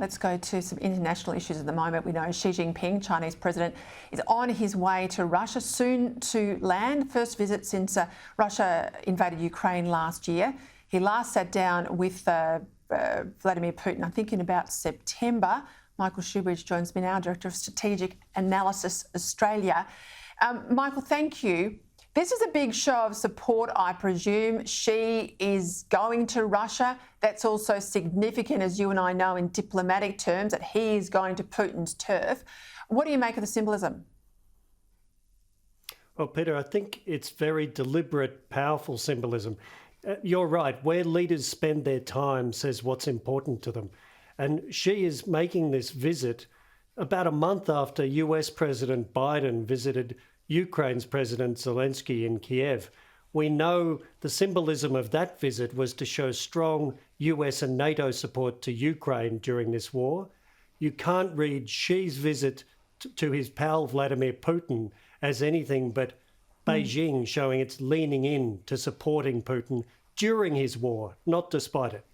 let's go to some international issues at the moment. We know Xi Jinping, Chinese president, is on his way to Russia, soon to land. First visit since Russia invaded Ukraine last year. He last sat down with Vladimir Putin, I think in about September. Michael Shoebridge joins me now, Director of Strategic Analysis Australia. Michael, thank you. This is a big show of support, I presume. Xi is going to Russia. That's also significant, as you and I know, in diplomatic terms, that he is going to Putin's turf. What do you make of the symbolism? Well, Peter, I think it's very deliberate, powerful symbolism. You're right. Where leaders spend their time says what's important to them. And Xi is making this visit about a month after US President Biden visited Ukraine's President Zelensky in Kiev. We know the symbolism of that visit was to show strong US and NATO support to Ukraine during this war. You can't read Xi's visit to his pal Vladimir Putin as anything but Beijing showing it's leaning in to supporting Putin during his war, not despite it.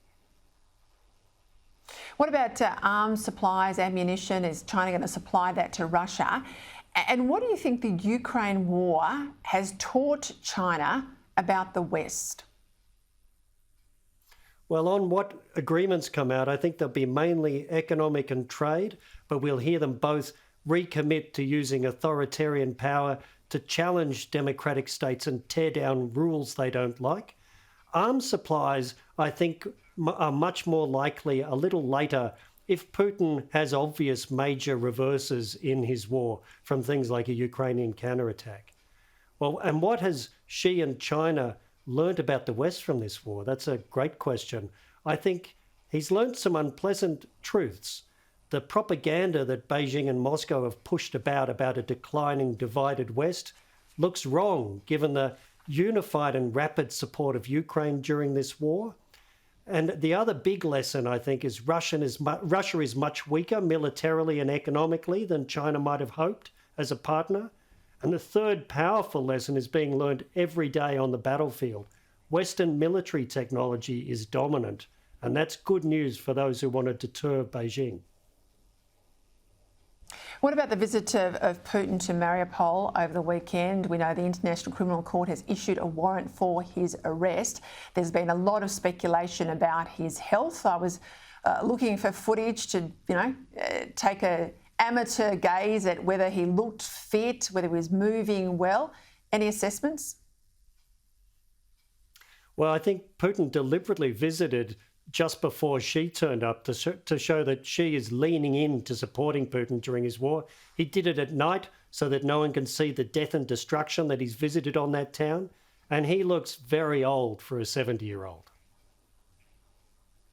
What about arms supplies, ammunition? Is China going to supply that to Russia? And what do you think the Ukraine war has taught China about the West? Well, on what agreements come out, I think they'll be mainly economic and trade, but we'll hear them both recommit to using authoritarian power to challenge democratic states and tear down rules they don't like. Arms supplies, I think, are much more likely a little later if Putin has obvious major reverses in his war from things like a Ukrainian counterattack. Well, and what has Xi and China learnt about the West from this war? That's a great question. I think he's learnt some unpleasant truths. The propaganda that Beijing and Moscow have pushed about a declining, divided West looks wrong, given the unified and rapid support of Ukraine during this war. And the other big lesson, I think, is Russia is much weaker militarily and economically than China might have hoped as a partner. And the third powerful lesson is being learned every day on the battlefield. Western military technology is dominant, and that's good news for those who want to deter Beijing. What about the visit of Putin to Mariupol over the weekend? We know the International Criminal Court has issued a warrant for his arrest. There's been a lot of speculation about his health. I was looking for footage to, take an amateur gaze at whether he looked fit, whether he was moving well. Any assessments? Well, I think Putin deliberately visited just before Xi turned up to show that Xi is leaning in to supporting Putin during his war. He did it at night so that no one can see the death and destruction that he's visited on that town. And he looks very old for a 70-year-old.